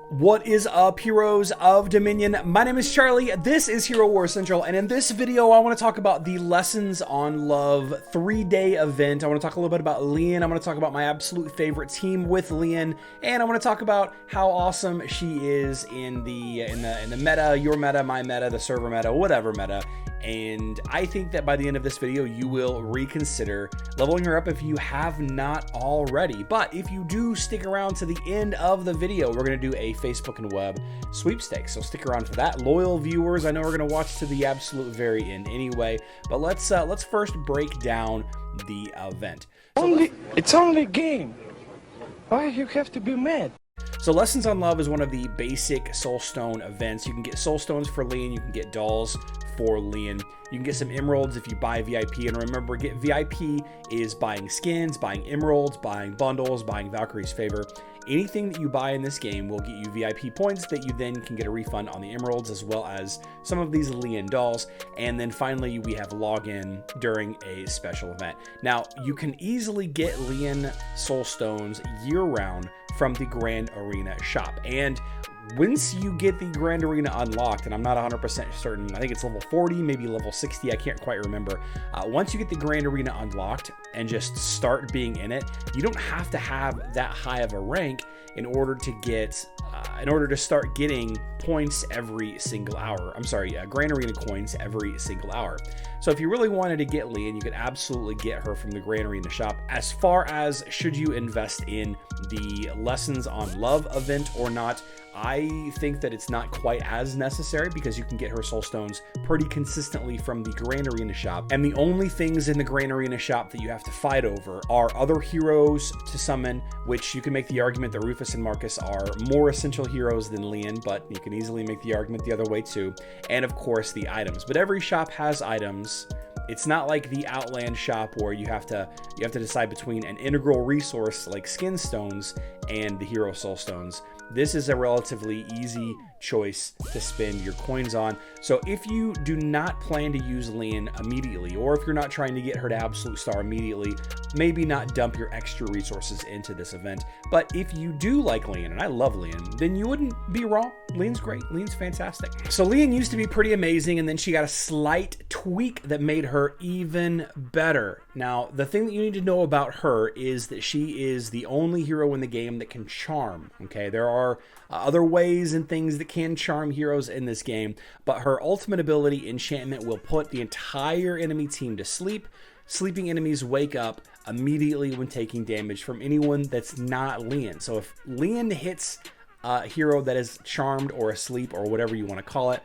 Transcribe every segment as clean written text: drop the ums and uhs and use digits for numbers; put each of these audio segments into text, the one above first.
What is up, heroes of Dominion? My name is Charlie, this is Hero War Central, and in this video I want to talk about the Lessons on Love 3-day event. I want to talk a little bit about Lian, I'm going to talk about my absolute favorite team with Lian, and I want to talk about how awesome she is in the meta, your meta, my meta, the server meta, whatever meta. And I think that by the end of this video, you will reconsider leveling her up if you have not already. But if you do stick around to the end of the video, we're going to do a Facebook and web sweepstakes. So stick around for that. Loyal viewers, I know we're going to watch to the absolute very end anyway. But let's first break down the event. It's only a game. Why you have to be mad? So Lessons on Love is one of the basic soulstone events. You can get soulstones for Lian, you can get dolls for Lian. You can get some emeralds if you buy VIP, and remember, get VIP is buying skins, buying emeralds, buying bundles, buying Valkyrie's Favor. Anything that you buy in this game will get you VIP points that you then can get a refund on the emeralds, as well as some of these Lian dolls. And then finally, we have login during a special event. Now, you can easily get Lian soulstones year-round from the Grand Arena shop. And once you get the Grand Arena unlocked, and I'm not 100% certain, I think it's level 40, maybe level 60, I can't quite remember. Once you get the Grand Arena unlocked and just start being in it, you don't have to have that high of a rank in order to get, start getting points every single hour. I'm sorry, Grand Arena coins every single hour. So if you really wanted to get Lian, you could absolutely get her from the Grand Arena shop. As far as should you invest in the Lessons on Love event or not, I think that it's not quite as necessary because you can get her soulstones pretty consistently from the Grand Arena shop. And the only things in the Grand Arena shop that you have to fight over are other heroes to summon, which you can make the argument that Rufus and Marcus are more essential heroes than Lian, but you can easily make the argument the other way too. And of course the items, but every shop has items. It's not like the Outland shop where you have to decide between an integral resource like skin stones and the hero soul stones. This is a relatively easy choice to spend your coins on. So if you do not plan to use Lian immediately, or if you're not trying to get her to absolute star immediately, maybe not dump your extra resources into this event. But if you do like Lian, and I love Lian, then you wouldn't be wrong. Lian's great. Lian's fantastic. So Lian used to be pretty amazing, and then she got a slight tweak that made her even better. Now, the thing that you need to know about her is that she is the only hero in the game that can charm. Okay, there are other ways and things that can charm heroes in this game, but her ultimate ability, Enchantment, will put the entire enemy team to sleep. Sleeping enemies wake up immediately when taking damage from anyone that's not Lian. So if Lian hits a hero that is charmed or asleep or whatever you want to call it,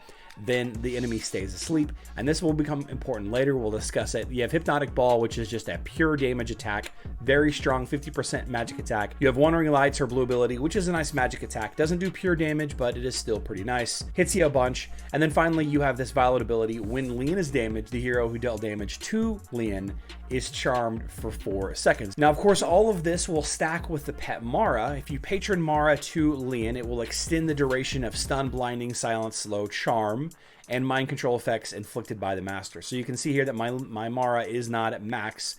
then the enemy stays asleep, and this will become important later. We'll discuss it. You have Hypnotic Ball, which is just a pure damage attack, very strong, 50% magic attack. You have Wandering Lights, her blue ability, which is a nice magic attack. Doesn't do pure damage, but it is still pretty nice. Hits you a bunch. And then finally, you have this Violet ability. When Lian is damaged, the hero who dealt damage to Lian is charmed for 4 seconds. Now, of course, all of this will stack with the pet Mara. If you patron Mara to Lian, it will extend the duration of Stun, Blinding, Silence, Slow, Charm, and mind control effects inflicted by the master. So you can see here that my Mara is not at max,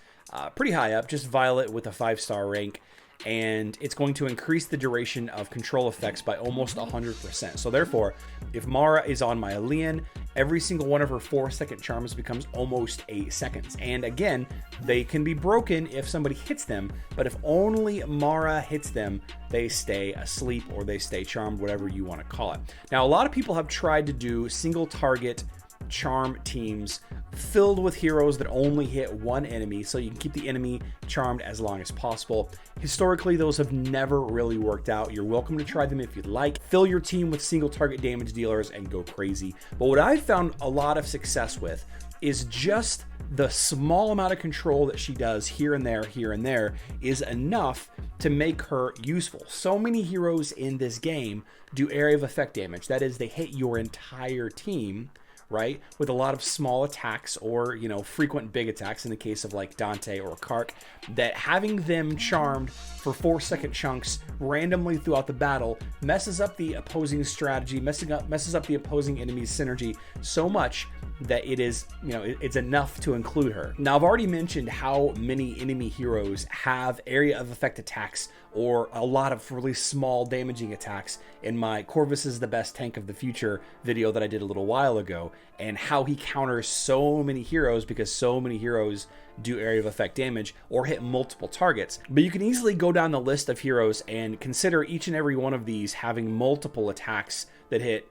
pretty high up, just Violet with a 5-star rank, and it's going to increase the duration of control effects by almost 100%. So therefore, if Mara is on my Lian, every single one of her 4-second charms becomes almost 8 seconds. And again, they can be broken if somebody hits them, but if only Mara hits them, they stay asleep or they stay charmed, whatever you want to call it. Now, a lot of people have tried to do single target charm teams filled with heroes that only hit one enemy, so you can keep the enemy charmed as long as possible. Historically, those have never really worked out. You're welcome to try them if you'd like. Fill your team with single target damage dealers and go crazy. But what I've found a lot of success with is just the small amount of control that she does here and there is enough to make her useful. So many heroes in this game do area of effect damage. That is, they hit your entire team, right, with a lot of small attacks or, you know, frequent big attacks in the case of like Dante or Kark, that having them charmed for 4-second chunks randomly throughout the battle messes up the opposing strategy, messes up the opposing enemy's synergy so much that it is, you know, it's enough to include her. Now, I've already mentioned how many enemy heroes have area of effect attacks or a lot of really small damaging attacks in my Corvus is the best tank of the future video that I did a little while ago, and how he counters so many heroes because so many heroes do area of effect damage or hit multiple targets. But you can easily go down the list of heroes and consider each and every one of these having multiple attacks that hit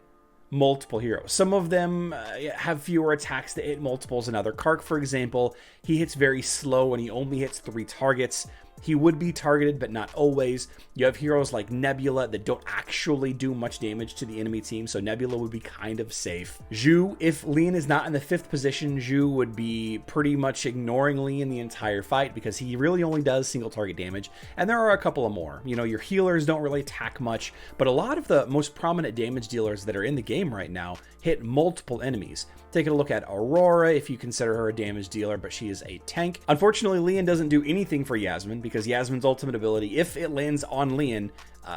multiple heroes. Some of them have fewer attacks that hit multiples than other. Kark, for example, he hits very slow and he only hits 3 targets. He would be targeted, but not always. You have heroes like Nebula that don't actually do much damage to the enemy team, so Nebula would be kind of safe. Zhu, if Lian is not in the 5th position, Zhu would be pretty much ignoring Lian the entire fight because he really only does single target damage, and there are a couple of more. You know, your healers don't really attack much, but a lot of the most prominent damage dealers that are in the game right now hit multiple enemies. Taking a look at Aurora, if you consider her a damage dealer, but she is a tank. Unfortunately, Lian doesn't do anything for Yasmin because Yasmin's ultimate ability, if it lands on Lian,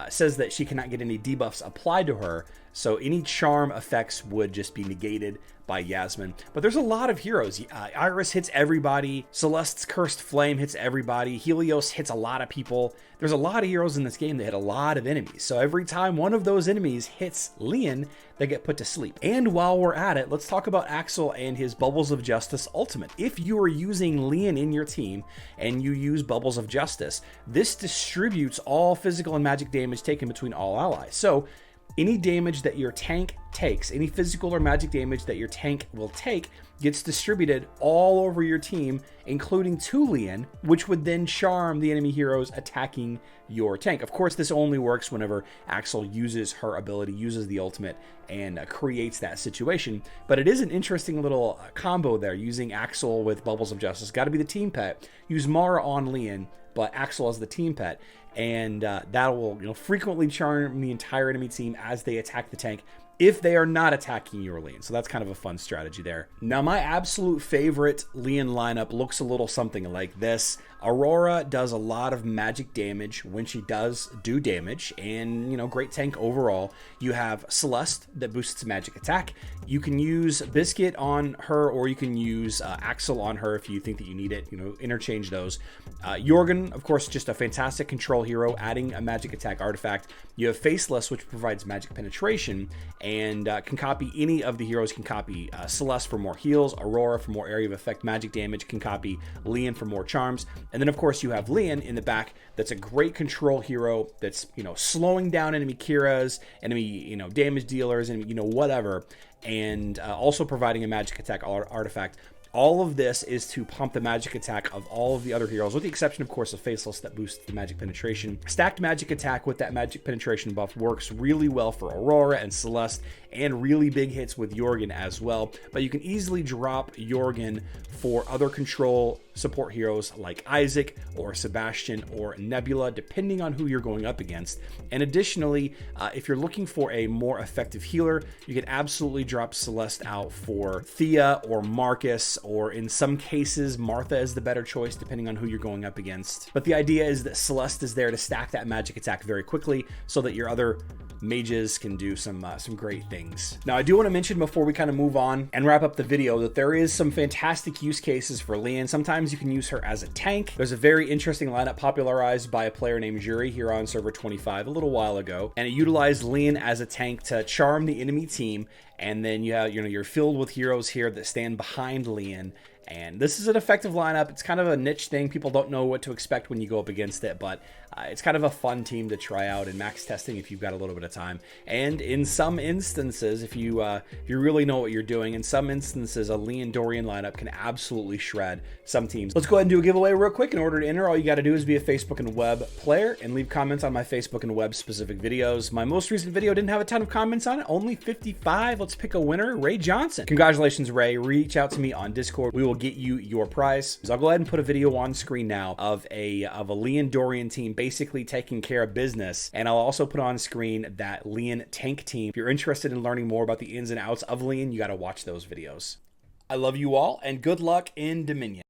says that she cannot get any debuffs applied to her, so any charm effects would just be negated by Yasmin. But there's a lot of heroes. Iris hits everybody. Celeste's Cursed Flame hits everybody. Helios hits a lot of people. There's a lot of heroes in this game that hit a lot of enemies. So every time one of those enemies hits Lian, they get put to sleep. And while we're at it, let's talk about Axel and his Bubbles of Justice ultimate. If you are using Lian in your team and you use Bubbles of Justice, this distributes all physical and magic damage taken between all allies. So any damage that your tank takes, any physical or magic damage that your tank will take, gets distributed all over your team, including to Lian, which would then charm the enemy heroes attacking your tank. Of course, this only works whenever Axel uses her ability, uses the ultimate, and creates that situation. But it is an interesting little combo there, using Axel with Bubbles of Justice. Got to be the team pet. Use Mara on Lian, but Axel as the team pet, and that will frequently charm the entire enemy team as they attack the tank if they are not attacking your Lian. So that's kind of a fun strategy there. Now, my absolute favorite Lian lineup looks a little something like this. Aurora does a lot of magic damage when she does do damage, and great tank overall. You have Celeste that boosts magic attack. You can use Biscuit on her, or you can use Axel on her if you think that you need it. Interchange those. Jorgen, of course, just a fantastic control hero, adding a magic attack artifact. You have Faceless, which provides magic penetration, and can copy any of the heroes. Can copy Celeste for more heals, Aurora for more area of effect magic damage, can copy Lian for more charms. And then, of course, you have Lian in the back. That's a great control hero that's, slowing down enemy Kiras, enemy, damage dealers, and, whatever. And also providing a magic attack artifact. All of this is to pump the magic attack of all of the other heroes, with the exception, of course, of Faceless that boosts the magic penetration. Stacked magic attack with that magic penetration buff works really well for Aurora and Celeste, and really big hits with Jorgen as well. But you can easily drop Jorgen for other control support heroes like Isaac or Sebastian or Nebula, depending on who you're going up against. And additionally, if you're looking for a more effective healer, you can absolutely drop Celeste out for Thea or Marcus, or in some cases, Martha is the better choice, depending on who you're going up against. But the idea is that Celeste is there to stack that magic attack very quickly so that your other mages can do some great things. Now, I do want to mention before we kind of move on and wrap up the video that there is some fantastic use cases for Lian. Sometimes you can use her as a tank. There's a very interesting lineup popularized by a player named Jury here on server 25 a little while ago, and it utilized Lian as a tank to charm the enemy team. And then you have, you're filled with heroes here that stand behind Lian. And this is an effective lineup. It's kind of a niche thing. People don't know what to expect when you go up against it, but it's kind of a fun team to try out in max testing if you've got a little bit of time. And in some instances, if you really know what you're doing, in some instances, a Lian Dorian lineup can absolutely shred some teams. Let's go ahead and do a giveaway real quick. In order to enter, all you got to do is be a Facebook and web player and leave comments on my Facebook and web specific videos. My most recent video didn't have a ton of comments on it, only 55. Let's pick a winner, Ray Johnson. Congratulations, Ray. Reach out to me on Discord. We will get you your prize. So I'll go ahead and put a video on screen now of a Lian Dorian team basically taking care of business, and I'll also put on screen that Lian tank team. If you're interested in learning more about the ins and outs of Lian, you got to watch those videos. I love you all, and good luck in Dominion.